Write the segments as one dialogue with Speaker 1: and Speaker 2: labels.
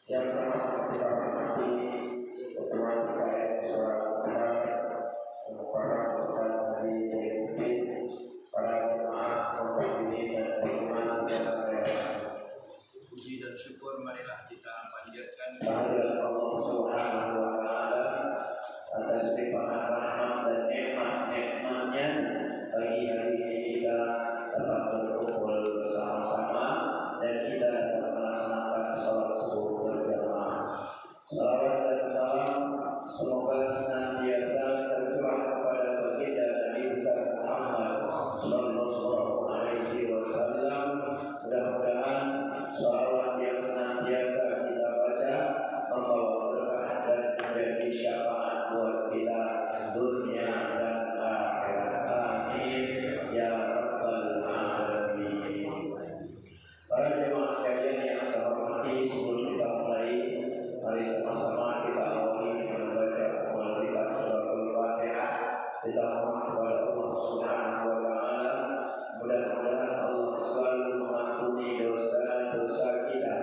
Speaker 1: Yang sama-sama kita hormati Ketua PKM Surat Utara, para ustaz dari Zainuddin, para jemaah pondok ini dan teman dan saya.
Speaker 2: Puji dan syukur marilah kita panjatkan
Speaker 1: kehadirat Allah Subhanahu wa taala atas limpahan rahmat dan nikmat-nikmatnya bagi hari ini kita dapat berkumpul bersama-sama dan kita dapat melaksanakan salat subuh berjamaah. Salawat dan salam semoga senantiasa tercurah kepada baginda Nabi Muhammad sallallahu alaihi wasallam. Mudah-mudahan salawat yang senantiasa kita baca membawa berkah dan menjadi syafaat buat kita dunia dan akhirat. Amin ya rabbal alamin. Para jemaah sekalian yang saya hormati, sebelum kita mulai, mari sama-sama kita awali dengan membaca kitab surah Al-Fatihah. Kita mohon kepada Allah Subhanahu wa taala, mudah-mudahan Allah selalu mengampuni dosa-dosa kita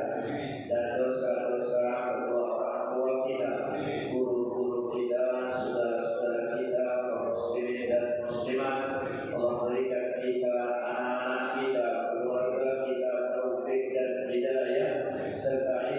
Speaker 1: dan dosa-dosa kedua orang tua kita, guru-guru kita, saudara-saudara kita, kaum muslimin dan muslimat. Allah berikan kita, anak-anak kita, keluarga kita taufik dan hidayah serta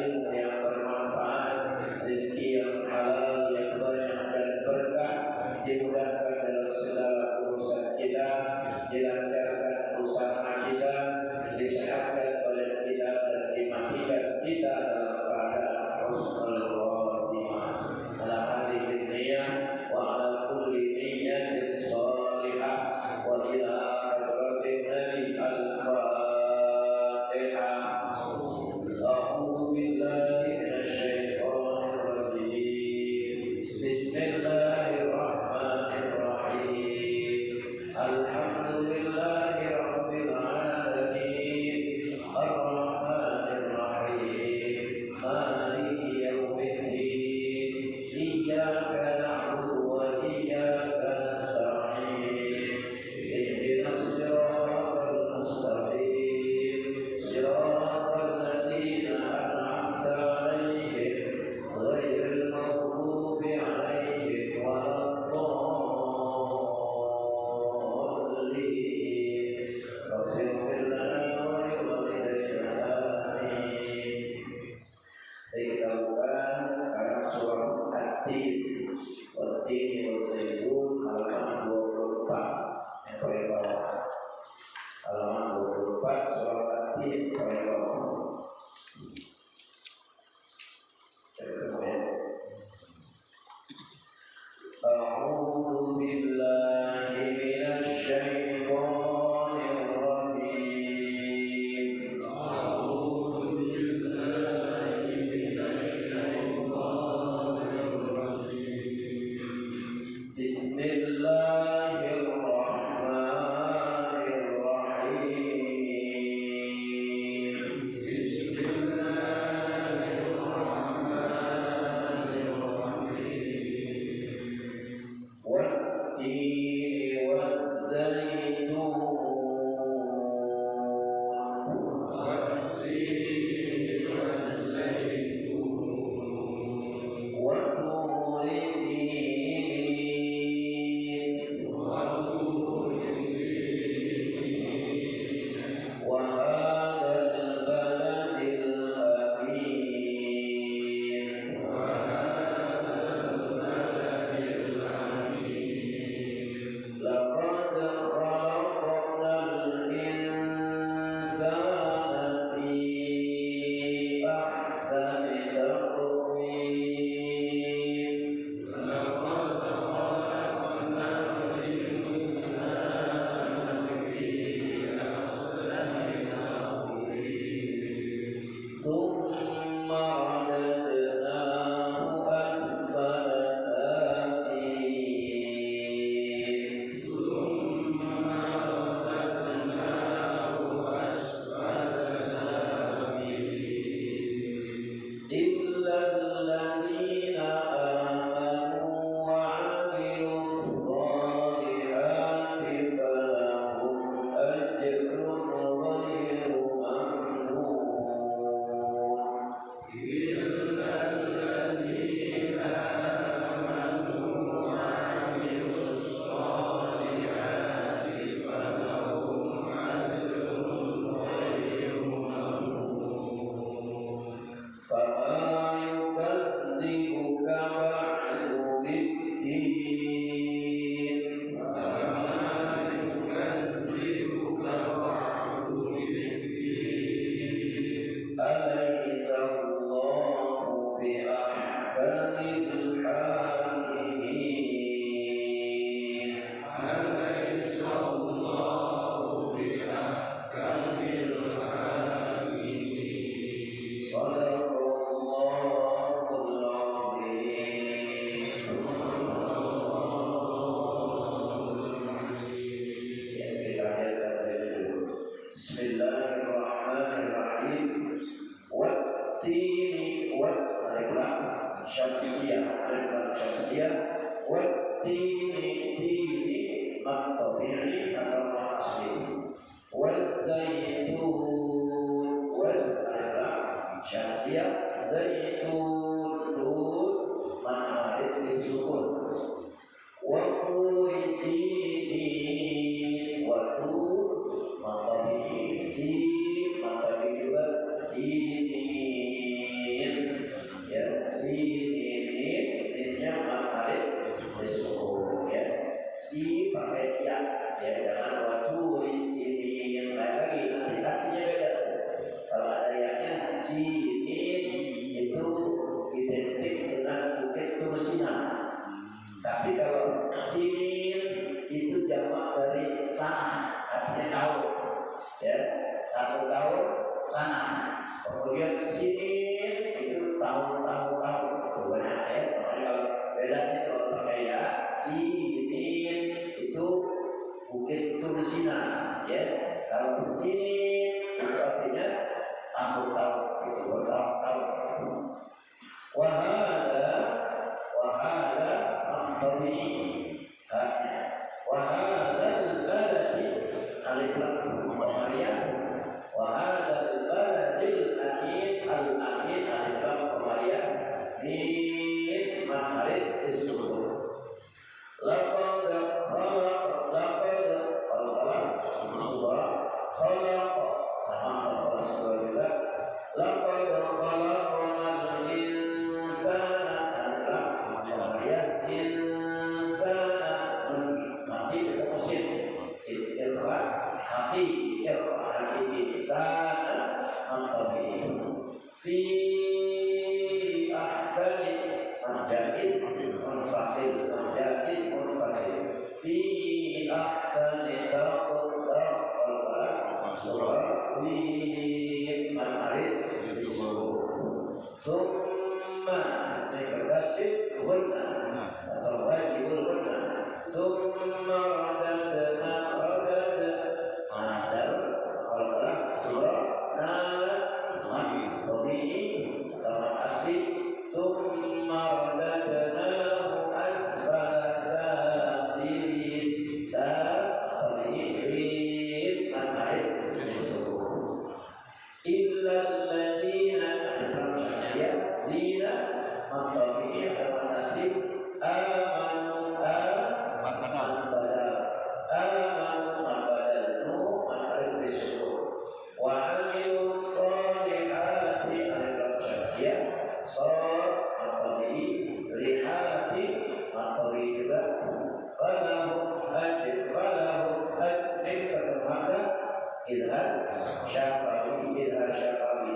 Speaker 1: Syafawi, Syafawi,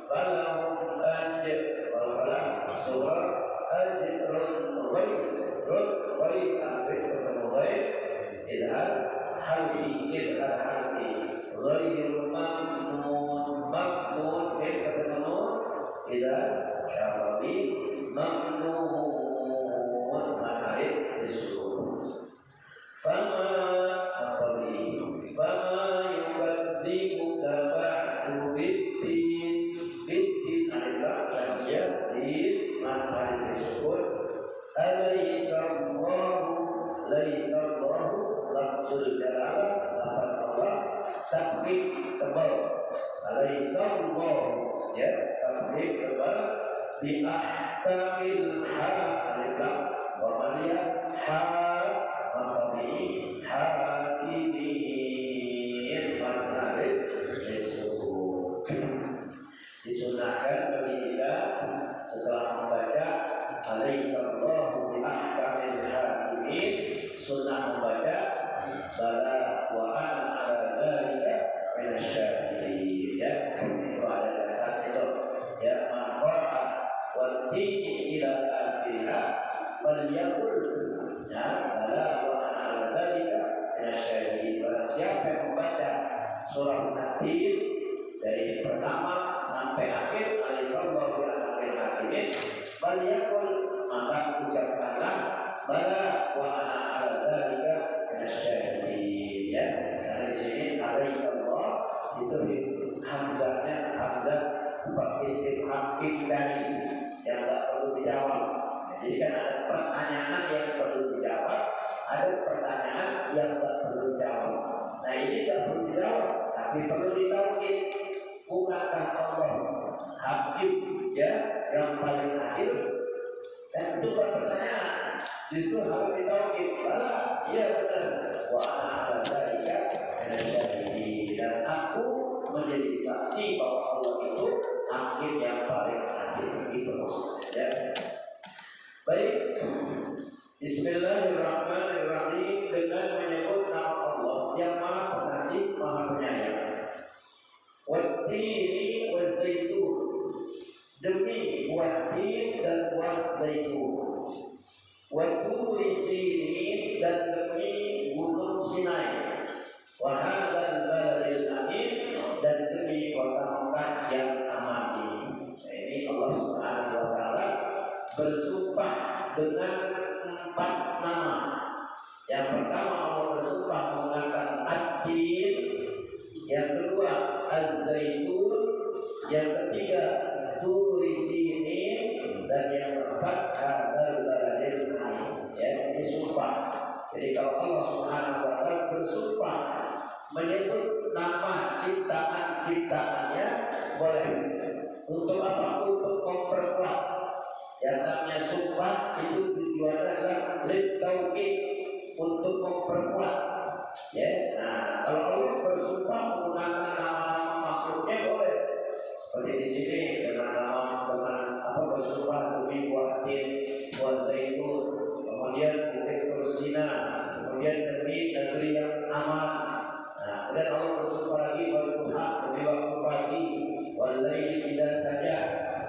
Speaker 1: falahu syafali mamnun maharib disuruh fama yukadzibuka ba'du biddin aliflam syamsiyah di maharib disuruh Alaihissallahu lafzul jalalah lafaz Allah takrib tebal Alaihissallahu ya takrib tebal di ahkamil ha aliflam wa maliyah ha mafami hakimin maharib disuruh disunahkan bagi kita setelah membaca Alaihissallahu bi ahkamil hakimin sunnah membaca bala wa ana ala dzalika minasyahidin ya itu ada dasar itu ya man qara'a wa tiqi ila akhirha falyaqul ya bala wa ana ala dzalika minasyahidin barang siapa yang membaca surah An-Nahl dari pertama sampai akhir Alaihissallahu bi ahkamil hakimin falyaqul maka ucapkanlah bala wa ana ala dzalika minasyahidin ya. Dari sini Alaihissallah itu hamzahnya hamzah istifham iftani yang tak perlu dijawab. Jadi kan ada pertanyaan yang perlu dijawab, ada pertanyaan yang tak perlu dijawab. Nah ini tak perlu dijawab, tapi perlu ditaukid. Bukankah Allah hakim ya yang paling adil? Dan itu bukan pertanyaan, justru harus ditaukid. Bala, iya benar. Wa ana ala dzalika minasyahidin dan aku menjadi saksi bahwa Allah itu hakim yang paling adil. Itu maksudnya. Baik. Bismillahirrahmanirrahim dengan menyebut nama Allah yang Maha Pengasih, Maha Penyayang. Wat-tini waz-zaitun demi buah tin dan buah zaitun, wa turi sinin dan demi gunung Sinai, wa hadzal baladil amin dan demi kota Mekah yang aman ini. Nah, ini Allah Subhanahu wa taala bersumpah dengan 4 nama. Yang pertama Allah bersumpah menggunakan at-tin, yang kedua az-zaitun, yang ketiga turi sinin, dan yang keempat hadzal baladil amin. Ya, ini sumpah. Jadi kalau Allah Subhanahu wa taala bersumpah menyebut nama ciptaan-ciptaannya boleh. Untuk apa? Untuk memperkuat. Yang namanya sumpah itu tujuannya adalah litauqid, untuk memperkuat. Ya, nah kalau Allah bersumpah menggunakan nama-nama makhluknya boleh. Seperti di sini dengan bersumpah demi buah tin, buah zaitun, kemudian bukit Tursina, kemudian demi negeri yang aman. Nah, kemudian Allah bersumpah lagi berduha demi waktu pagi, walaili idza saja.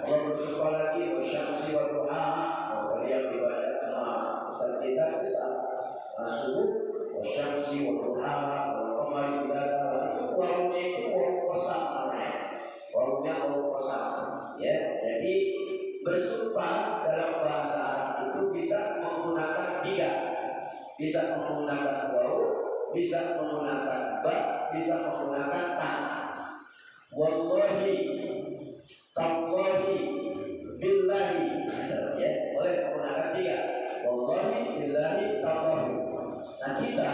Speaker 1: Allah bersumpah lagi wasyamsi wa duhaha. Kalau yang dibaca sama Ustaz kita bisa subuh wasyamsi wa duhaha wal qamari idza talaha. Wawunya itu wawu qasam namanya. Wawunya wawu qasam. Ya, jadi bersumpah dalam bahasa Arab itu bisa menggunakan 3. Bisa menggunakan wawu, bisa menggunakan ba, bisa menggunakan ta. Wallahi, tallahi, billahi. Ya, boleh menggunakan 3. Wallahi, billahi, tallahi. Nah, kita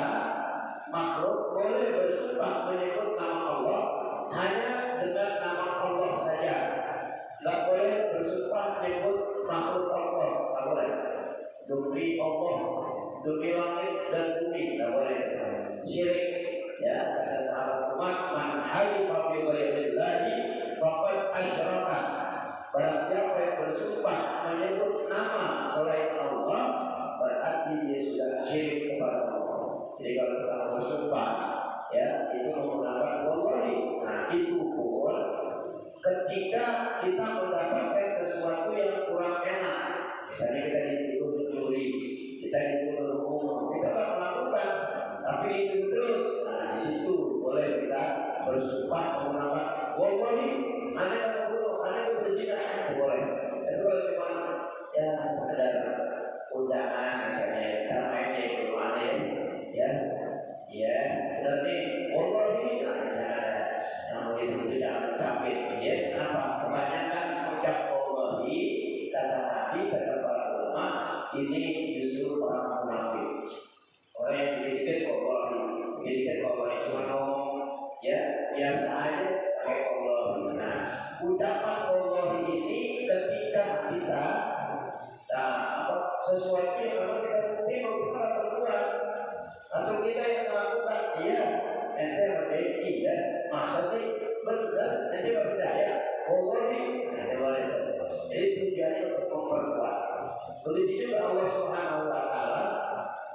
Speaker 1: makhluk boleh bersumpah menyebut nama Allah hanya dengan nama Allah saja. Tidak boleh bersumpah menyebut makhluk Allah. Tidak boleh. Demi Allah, demi langit dan bumi, tidak boleh. Syirik. Ya, kata sahabat Umar, man halifa bi ghairillahi faqad asyraka. Barang siapa yang bersumpah menyebut nama selain Allah, berarti dia sudah syirik kepada Allah. Jadi kalau kita bersumpah, ya itu menggunakan wallahi. Nah, itu pun ketika kita mendapatkan sesuatu yang kurang enak, misalnya kita dituduh mencuri, kita dituduh membunuh, kita tidak melakukan, tapi itu terus. Nah, di situ boleh kita bersumpah menggunakan wallahi, anda akan membunuh, anda berzina, boleh. Begitu juga Allah Subhanahu wa taala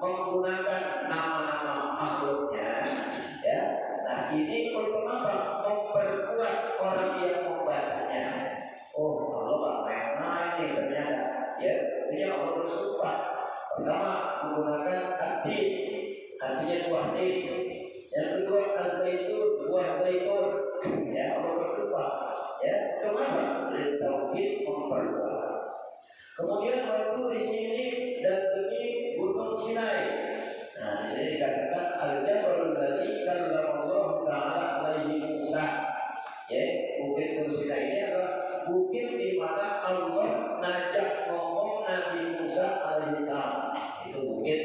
Speaker 1: menggunakan nama-nama makhluknya, ya. Nah, ini untuk apa? Memperkuat orang yang membacanya. Oh, Allah gak main-main nih ternyata. Ya, ini Allah bersumpah. Pertama menggunakan hati, artinya buah tin. Yang kedua az-zaitun, buah zaitun. Ya, Allah bersumpah. Ya, kenapa? Litauhid memperkuat. Kemudian waktu di sini dan demi Gunung Sinai. Nah, di sini dikatakan al-jabalul ladzi kallama Allah Ta'ala alaihi Musa. Ya, bukit Sinai ini adalah bukit di mana Allah ngajak ngomong Nabi Musa alaihissalam. Itu bukit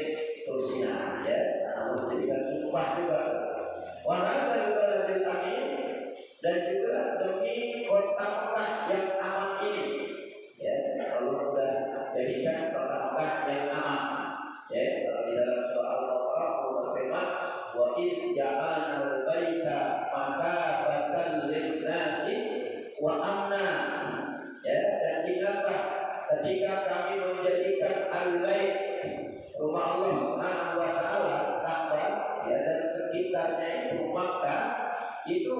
Speaker 1: Sinai. Ya, Allah berikan sumpah juga. Wahada baladil amin, dan juga demi kota Mekah yang aman ini. Ya, Allah sudah jadikan kota Mekah yang aman. Ya, kalau di dalam surah Al-Baqarah Allah berfirman, wa id ja'alna al-baita masabatan lin-nasi wa amna. Ya, dan ingatlah ketika kami menjadikan al-bait, rumah Allah Subhanahu wa taala, Ka'bah, ya, dan sekitarnya itu Makkah, itu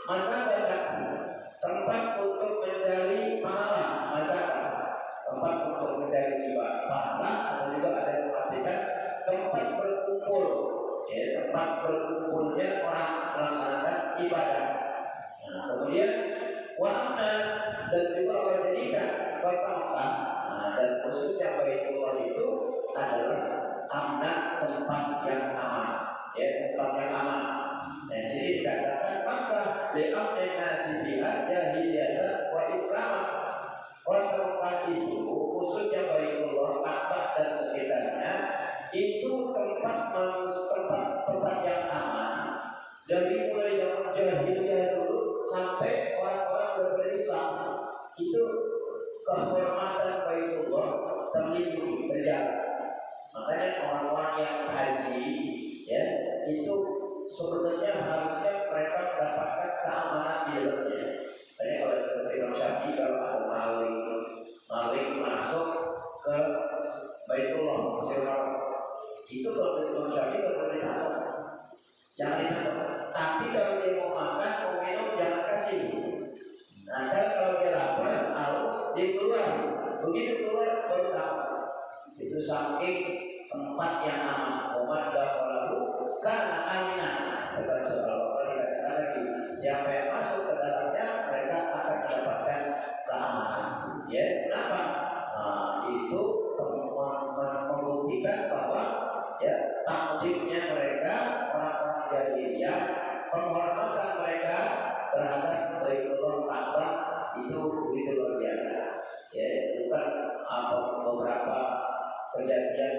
Speaker 1: masabatan, tempat untuk mencari pahala, masalah, tempat untuk mencari pahala, atau juga ada yang mengartikan tempat berkumpul, ya, tempat berkumpulnya orang melaksanakan ibadah. Nah, kemudian wa'amna, dan juga Allah jadikan kota Makkah, dan khususnya Baitullah itu adalah amna, tempat yang aman, ya, tempat yang aman. Nah, sini dikatakan maka li'amnin nasi biha jahiliyatan wa islaman. Kota Mekah itu khususnya Baitullah, Ka'bah dan sekitarnya itu tempat yang aman dari mulai zaman jahiliyah dulu sampai orang-orang berislam. Itu kehormatan Baitullah terlindungi, terjaga. Makanya orang-orang yang haji, ya, itu sebenarnya harusnya mereka mendapatkan keamanan di dalamnya. Jadi kalau Imam Syafi'i, kalau ada maling masuk ke Baitullah, itu kalau Imam Syafi'i nggak boleh ditangkap, jangan ditangkap. Tapi kalau dia mau makan, mau minum, jangan kasih. Nanti kalau dia lapar, harus dia keluar. Begitu keluar baru tangkap. Itu saking tempat yang aman. Umat dakhalahu kana aminan. Dalam surah Al-Baqarah dikatakan lagi, siapa yang masuk ke dalamnya mereka akan mendapatkan keamanan. Ya, kenapa? Nah, itu membuktikan bahwa, ya, takdirnya mereka orang-orang jahiliyah, penghormatan mereka terhadap Baitullah Ka'bah itu begitu luar biasa. Ya, bukan beberapa kejadian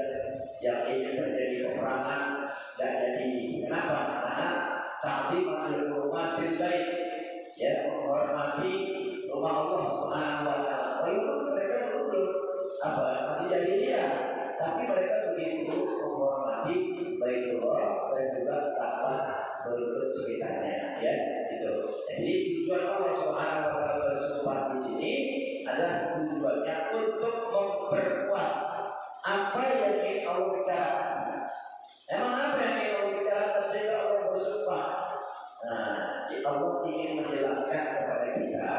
Speaker 1: yang ingin terjadi peperangan dan jadi. Kenapa? Karena ta'ziman lil hurmatil bait, ya, menghormati rumah Allah Subhanahu wa taala. Walaupun mereka belum masih jahiliyah, tapi mereka begitu menghormati Baitullah dan juga Ka'bah berikut sekitarnya, ya, gitu. Jadi tujuan Allah Subhanahu wa taala bersumpah di sini adalah tujuannya untuk memperkuat apa yang ingin Allah bicarakan. Emang apa yang ingin Allah bicarakan sehingga Allah bersumpah? Nah, Allah ingin menjelaskan kepada kita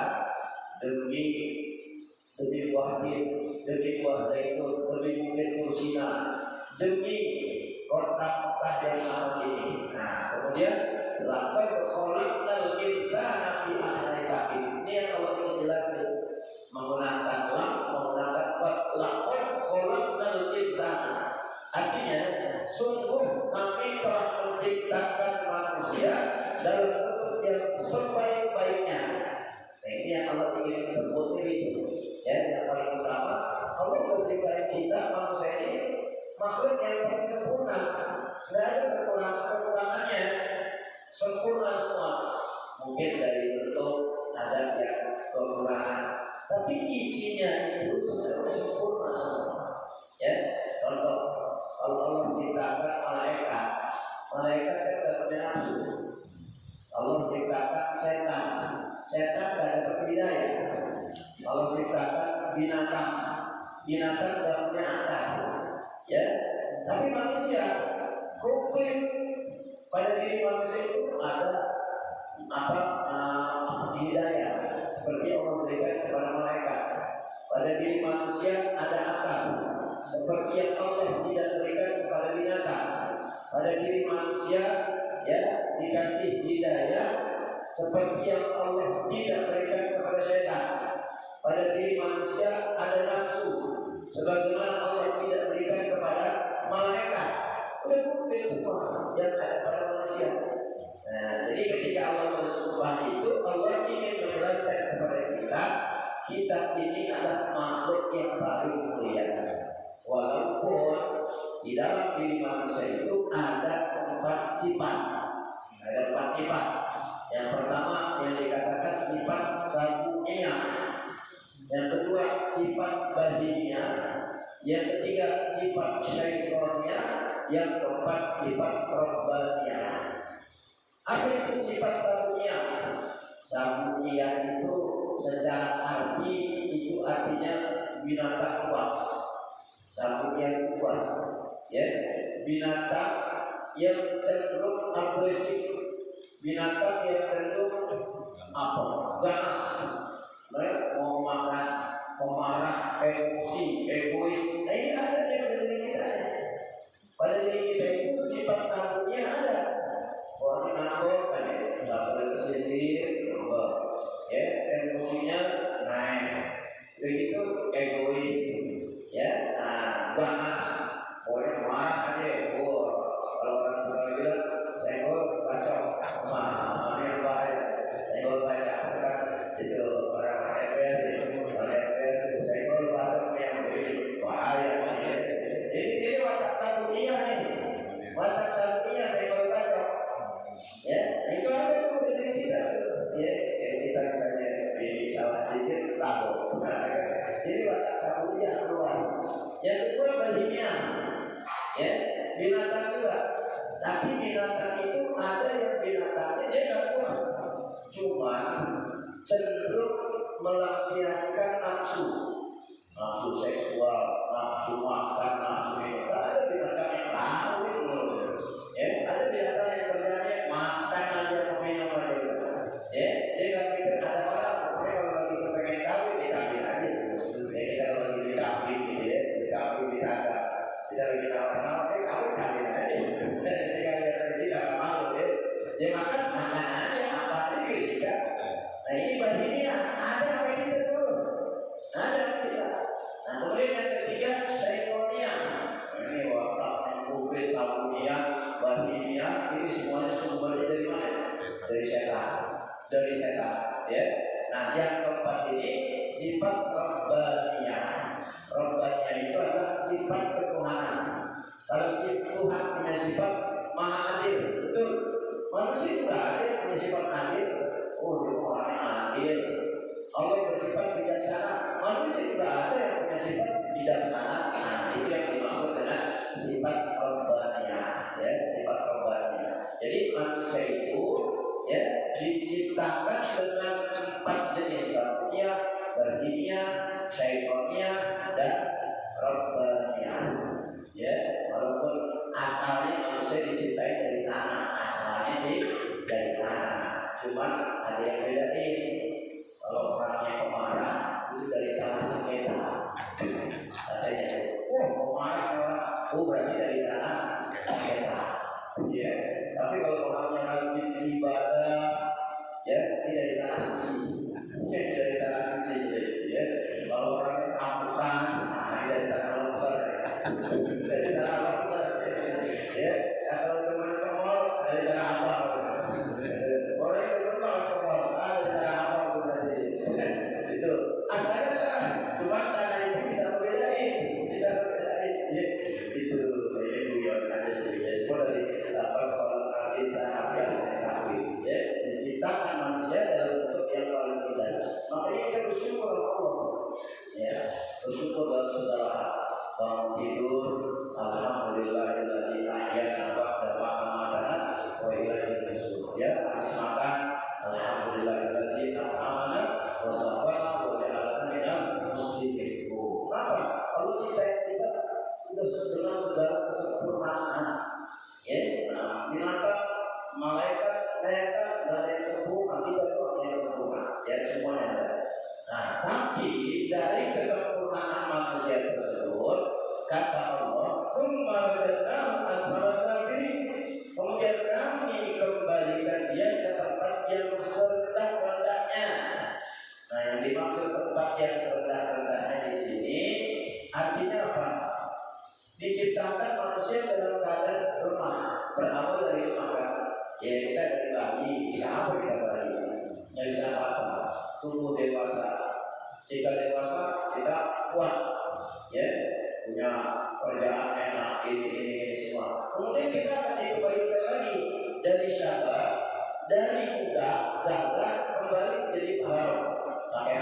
Speaker 1: demi buah tin, demi buah zaitun, demi bukit Sinai, demi kota Mekah yang aman ini. Nah, kemudian laqad khalaqnal insana fi ahsani taqwim. Ini yang Allah ingin jelaskan menggunakan lam, menggunakan laqad khalaqnal insana. Artinya sungguh kami telah menciptakan manusia dalam bentuk yang sebaik-baiknya. Nah, ini yang Allah ingin sebut ini, ya, yang paling utama. Allah menciptakan kita manusia ini makhluk yang paling sempurna, tidak ada kekurangannya, sempurna semua. Mungkin dari bentuk ada yang kekurangan, tapi isinya itu sebenarnya sempurna semua. Ya, contoh, kalau Allah menciptakan malaikat tidak punya nafsu. Allah menciptakan setan tidak ada hidayah. Allah menciptakan binatang binatang tidak punya akal, ya. Tapi manusia komplit. Pada diri manusia itu ada hidayah, seperti Allah berikan kepada malaikat. Pada diri manusia ada akal, seperti yang Allah tidak berikan kepada binatang. Pada diri manusia ya dikasih hidayah, seperti yang Allah tidak berikan kepada syaitan. Pada diri manusia ada nafsu, sebagaimana Allah tidak berikan kepada malaikat. Udah komplit semua yang ada pada manusia. Nah, jadi ketika Allah bersumpah itu, Allah ingin menjelaskan kepada kita ini adalah makhluk yang paling mulia. Walaupun di dalam diri manusia itu ada 4 sifat. Ada 4 sifat. Yang pertama yang dikatakan sifat sabuniyah. Yang kedua sifat bahimiyah. Yang ketiga sifat syaitaniyah. Yang keempat sifat rabbaniyah. Apa itu sifat sabuniyah? Sabuniyah itu secara arti itu artinya binatang buas. Sabuniyah itu buas, ya, binatang yang cenderung agresif, binatang yang cenderung ganas, mau makan, mau marah, emosi, egois. Nah, ini ada di diri kita. Pada diri kita itu sifat sabuniyah ada. Orang ngambek kan ya, nggak boleh kesindir, ya, emosinya naik, begitu egois, ya, ganas, orang marah aja, kalau orang tua bilang, senggol bacok, yang bahaya, senggol bacok, kan itu orang FPR, itu senggol bacok yang begitu bahaya, ini watak sabuniyah nih, watak sabuniyah senggol bacok. Ya, itu apa itu dari kita? Ya, kita misalnya ini salah dikit tahu. Jadi watak sabuniyah keluar. Yang kedua bahimiyah. Ya, binatang juga. Tapi binatang itu ada yang binatangnya dia nggak puas, cuma cenderung melampiaskan nafsu, nafsu seksual, nafsu makan, nafsu minum. Ada binatang yang tahu itu. Ya, ada binatang yang kerjanya makan aja, minum aja. Ya, dia nggak pikir ada orang. Pokoknya kalau lagi pengen kawin, dikawin aja. Ya, kita kalau lagi dikawin, ya, dikawin dikagak. Kita lagi tawaran, kawin aja. Dan ketika dia tidak mau, dia makan aja apa aja sih kan. Nah, ini bahimiyah ada apa ini betul? Ada tidak? Nah, kemudian yang ketiga syaitaniyah. Ini watak yang konkret sabuniyah, bahimiyah, ini semuanya sumbernya dari mana? Dari setan. Dari setan, ya. Nah, yang keempat ini sifat rabbaniyah. Rabbaniyah itu adalah sifat ketuhanan. Kalau si Tuhan punya sifat maha adil, betul. Manusia juga ada yang punya sifat adil. Oh, dia orangnya adil. Allah bersifat bijaksana. Manusia juga ada yang punya sifat bijaksana. Nah, itu yang dimaksud dengan sifat rabbaniyah, ya, sifat rabbaniyah. Jadi manusia itu ya diciptakan dengan 4 jenis sabuniyah, bahimiyah, syaitaniyah, dan rabbaniyah. Ya, walaupun asalnya manusia diciptai dari tanah, asalnya sih dari tanah. Cuman ada yang beda nih. Kalau orangnya pemarah itu dari tanah sengketa. Katanya, pemarah orang, berarti dari tanah sengketa. Ya, tapi kalau orangnya rajin ibadah, ya tidak dari tanah suci, dari tanah suci, ya. Kalau orangnya tamukan, dari tanah longsor, dari tanah longsor, ya. Kalau teman kemol dari tanah apa? Orang yang kenal kemol, dari tanah apa berarti? Itu asalnya tanah, cuma tanah itu bisa bedain, ya. Itu yang ada sedikit semua dari sangat yang saya tahu, ya, diciptakan manusia dalam bentuk yang paling indah. Makanya kita bersyukur Allah, ya, bersyukur dalam segala hal. Bangun tidur, alhamdulillahilladzi ahyana ba'da ma amatana wa ilaihi nusyur. Ya, habis makan, alhamdulillahilladzi at'amana wa saqana wa ja'alana minal muslimin. Apa? summa radadnahu asfala safilin. Kemudian kami kembalikan dia ke tempat yang serendah-rendahnya. Nah, yang dimaksud tempat yang serendah-rendahnya di sini artinya apa? Diciptakan manusia dalam keadaan lemah, berawal dari lemah kan? Ya kita dari bayi, bisa apa kita bayi? Nggak bisa apa-apa. Tumbuh dewasa. Jika dewasa kita kuat, ya punya kerjaan enak, ini semua. Kemudian kita akan dikembalikan lagi dari syabab, dari muda, gagah kembali menjadi haram. Pakai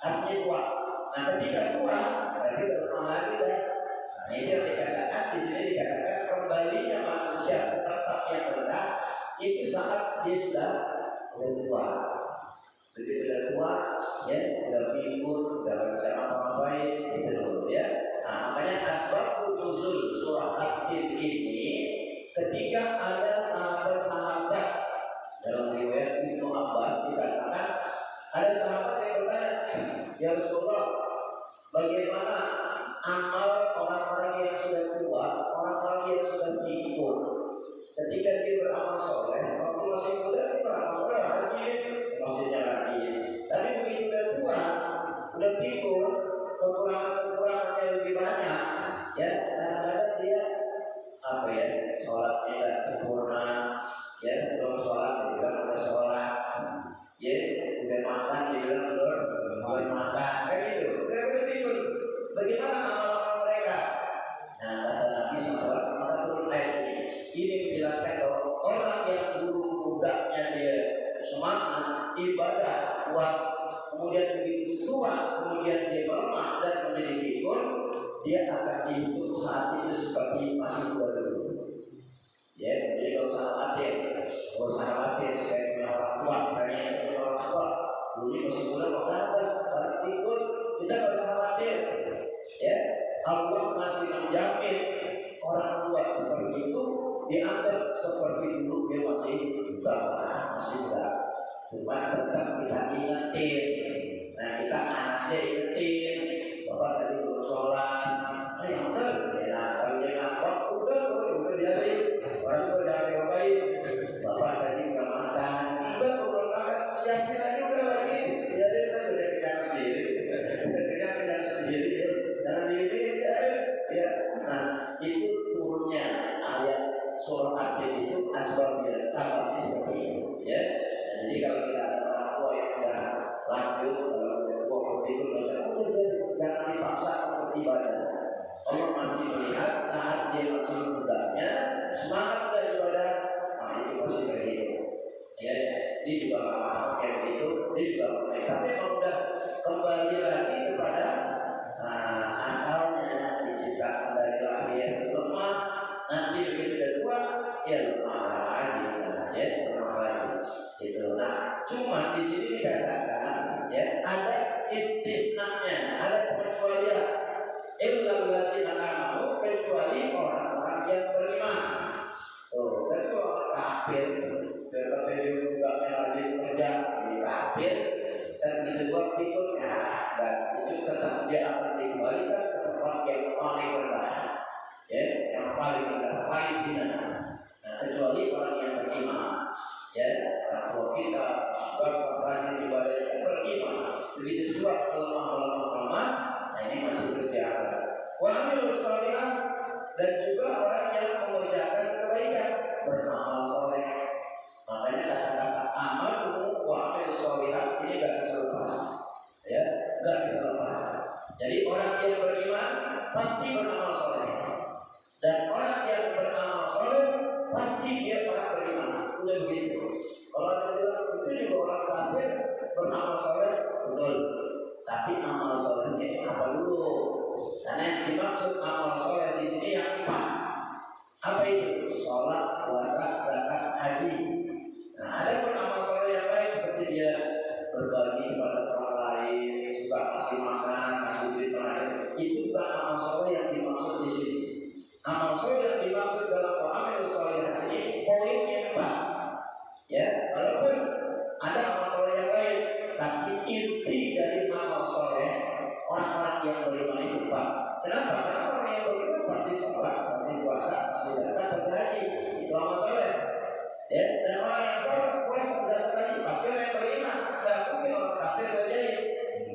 Speaker 1: artinya kuat. Nah ketika kuat, berarti berlemah lagi dah. Nah ini yang dikatakan di sini dikatakan kembalinya manusia ke tempat yang rendah itu saat dia sudah tua. Jadi sudah tua, ya sudah pikun, sudah bisa apa-apain, itu dulu ya. Nah makanya asbabun nuzul surah At-Tin ini ketika ada sahabat-sahabat dalam riwayat Ibnu Abbas dikatakan ada sahabat yang bertanya, ya Rasulullah, bagaimana amal orang-orang yang sudah tua, orang-orang yang sudah pikun, ketika dia beramal soleh, waktu masih muda dia beramal soleh rajin, maksudnya rajin. Tapi begitu udah tua, udah pikun, kekurangan-kekurangannya lebih banyak, ya kadang-kadang dia apa ya, sholatnya tidak sempurna, ya belum sholat, dia bilang udah sholat, ya udah makan, dia bilang belum makan, kayak gitu. Kira-kira pikun. Bagaimana amal-amal mereka? Nah kata Nabi SAW, maka turun ayat ini menjelaskan bahwa orang yang dulu mudanya dia semangat ibadah kuat, kemudian begitu tua, kemudian dia melemah dan menjadi pikun, dia akan dihitung saat itu seperti masih muda dulu. Ya, jadi kalau usah khawatir, saya punya orang tua, karena saya punya orang tua, dulu masih muda, maka kalau pikun kita nggak usah khawatir. Ya, Allah masih menjamin orang tua seperti itu dianggap seperti dulu dia masih muda. Cuma tetap kita ingetin. Nah kita anaknya ingetin, bapak tadi belum sholat, yang benar, ya kalau dia ngambek udah biarin, orang tua jangan ngapain, bapak tadi nggak makan, udah belum makan, siapin aja udah lagi, biarin aja udah kenyang sendiri, jangan diri ya. Nah itu turunnya ayat surah At-Tin itu asbabnya sababnya seperti itu ya. Nah, jadi kalau kita ada orang tua yang sudah lanjut, kalau sudah tua seperti itu, jangan dipaksa untuk ibadah. Allah masih melihat saat dia masih mudanya semangat untuk ibadah, nah itu masih begitu ya. Dia juga kayak begitu, dia juga tapi kalau sudah kembali lagi kepada asalnya, diciptakan dari lahir lemah, nanti begitu sudah tua ya lemah lagi, ya lemah lagi itu. Nah cuma di sini dikatakan ya ada istisnanya, ada pengecualian, illal ladzina amanu, kecuali orang-orang yang beriman. Tuh kan orang kafir berkata juga lagi kerja di kafir dan kedua berikutnya, dan itu tetap dia akan dikembalikan ke tempat yang paling rendah, ya, yang paling rendah, paling hina. Nah kecuali orang yang beriman, ya, orang tua kita sebab rajin ibadah yang beriman, begitu juga lemah, nah ini masih terus diangkat. Wa amilus shalihat, dan juga orang yang mengerjakan kebaikan, beramal soleh. Makanya kata-kata amal wa amilus shalihat ini gak bisa lepas, ya, gak bisa lepas. Jadi orang yang beriman pasti beramal soleh, dan orang yang beramal soleh pasti dia orang beriman. Udah begitu. Kalau ada bilang itu juga orang kafir beramal soleh, betul. Tapi amal solehnya apa dulu? Karena yang dimaksud amal soleh di sini yang 4. Apa itu? Sholat, puasa, zakat, haji. Nah, ada pun amal soleh yang lain seperti dia berbagi kepada orang lain, suka kasih makan, kasih duit orang. Itu bukan amal soleh yang dimaksud di sini. Amal soleh yang dimaksud dalam amal soleh ini poinnya 4. Ya, walaupun ada amal soleh yang lain, tapi inti dari amal soleh orang-orang yang beriman itu 4. Kenapa? Karena orang yang beriman pasti sholat, puasa, pasti zakat, pasti haji. Itu amal soleh. Ya, dan orang yang soleh puasa zakat haji pasti orang yang beriman. Tidak mungkin orang kafir terjadi.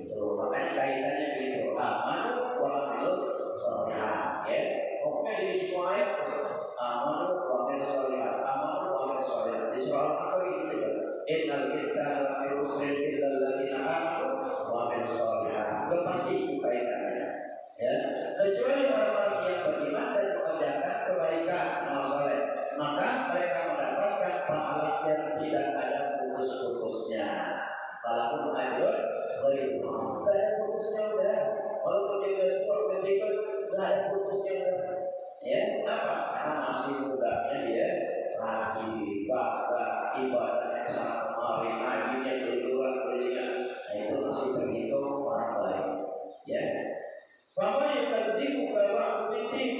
Speaker 1: Itu makanya kaitannya begitu. Aman wa amilus solehah. Ya, pokoknya di semua ayat aman wa amilus solehah, aman wa amilus solehah. Di surah Al-Asr itu juga. Innal insana lafi khusrin illa alladziina aamanu wa amilus solehah. Itu pasti itu kaitannya. Ya, kecuali orang-orang yang beriman dan mengerjakan kebaikan amal soleh, maka mereka mendapatkan pahala yang tidak ada putus-putusnya. Walaupun ajur beriman, tidak ada putusnya udah. Walaupun dia tidak ada putusnya udah. Ya, kenapa? Karena masih mudanya dia rajin ibadah yang sangat kemarin, hajinya keluar-keluarnya, itu masih terhitung orang baik. Ya. Fama yukadzibu kalau bidik,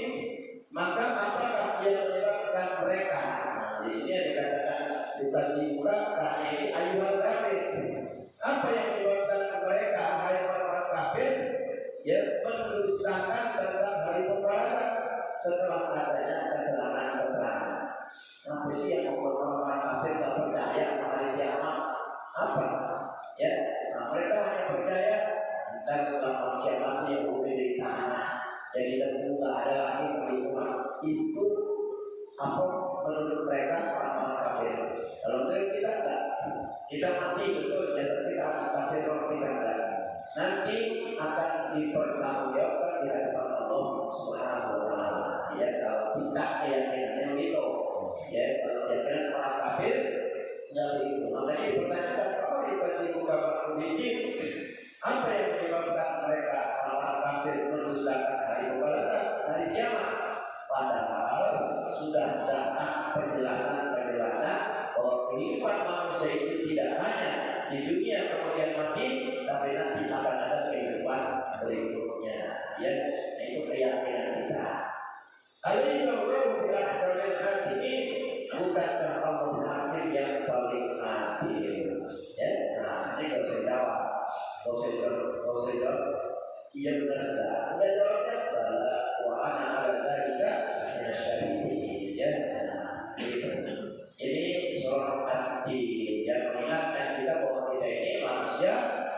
Speaker 1: maka apakah yang menyebabkan mereka? Nah, di sini yang dikatakan yukadzibu karena ini ayuhal kafir. Apa yang menyebabkan mereka orang kafir yang mendustakan tentang hari pembalasan setelah adanya keterangan-keterangan? Apa sih yang membuat orang kafir tak percaya hari kiamat? Apa? Ya, nah, mereka hanya percaya dan setelah manusia mati yang bumi di tanah, jadi tentu tak ada lagi perhitungan. Itu apa menurut mereka orang-orang kafir. Kalau menurut kita enggak, kita mati betul jasad kita harus kafir, kalau kita enggak. Nanti akan dipertanggungjawabkan di hadapan Allah Subhanahu wa Ta'ala. Ya, kalau kita keyakinannya begitu. Ya, kalau keyakinan orang kafir enggak begitu. Makanya dipertanyakan apa itu bukan berbeda. Apa yang menyebabkan mereka orang kafir mendustakan hari pembalasan, hari kiamat? Padahal sudah datang penjelasan-penjelasan bahwa kehidupan manusia itu tidak hanya di dunia kemudian mati, tapi nanti akan ada kehidupan berikutnya. Ya, itu keyakinan kita. Alaihissalam bilang ini bukankah Allah hakim yang paling adil? Ya, nah ini kalau saya jawab. Kau saya iya benar enggak jawabnya bala wa ana ala dzalika minasyahidin. Ya, ini surah At-Tin yang mengingatkan kita bahwa kita ini manusia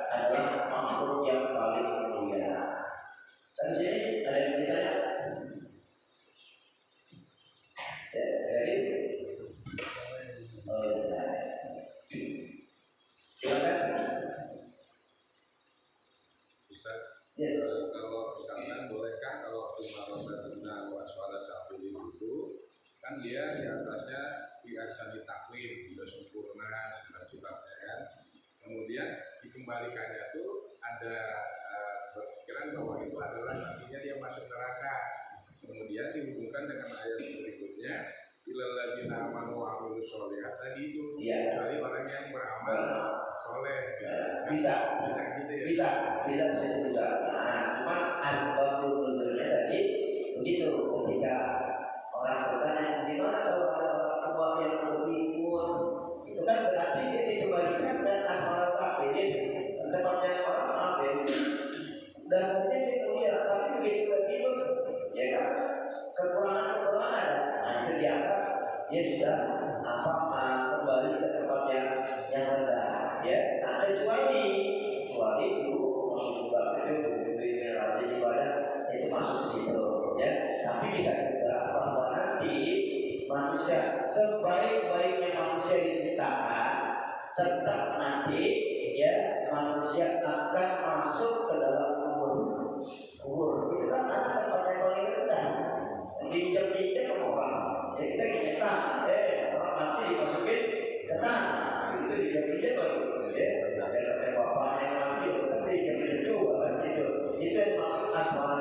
Speaker 1: adalah makhluk yang paling mulia. Sampai sini ada yang bertanya? Ya, dari silakan.
Speaker 3: Ya, kalau misalkan bolehkah kalau Umarobadina waswala satu itu kan dia di atasnya biasa ditakwim sudah sempurna sifat-sifatnya kan, kemudian dikembalikannya tuh ada berpikiran bahwa itu adalah nantinya dia masuk neraka, kemudian dihubungkan dengan ayat berikutnya illalladzina amanu wa amilus sholihat tadi itu kecuali orang yang beramal soleh.
Speaker 1: Bisa
Speaker 3: gitu ya?
Speaker 1: Bisa juga. Nah, cuma asbabun nuzulnya tadi begitu. Ketika orang bertanya di mana kalau ada orang tua yang berpikun, itu kan berarti dia dikembalikan ke asmara safidin, tempatnya orang kafir. Dasarnya itu ya, tapi begitu begitu, ya kan? Kekurangan ada. Nah, itu dianggap dia sudah kembali ke tempat yang rendah. Ya, nah, kecuali dulu masuk juga itu mineral ibadah itu masuk situ. Ya, tapi bisa juga bahwa nanti manusia sebaik-baiknya manusia diciptakan tetap nanti ya manusia akan masuk ke dalam kubur. Itu kan nanti tempat yang paling rendah. Diinjak-injak sama orang. Ya kita ingatkan, orang mati dimasukin ke tanah. Itu diinjak-injak baru. Ya, ada bapaknya yang mati, tapi diinjak-injak juga kan itu. Itu yang maksud asma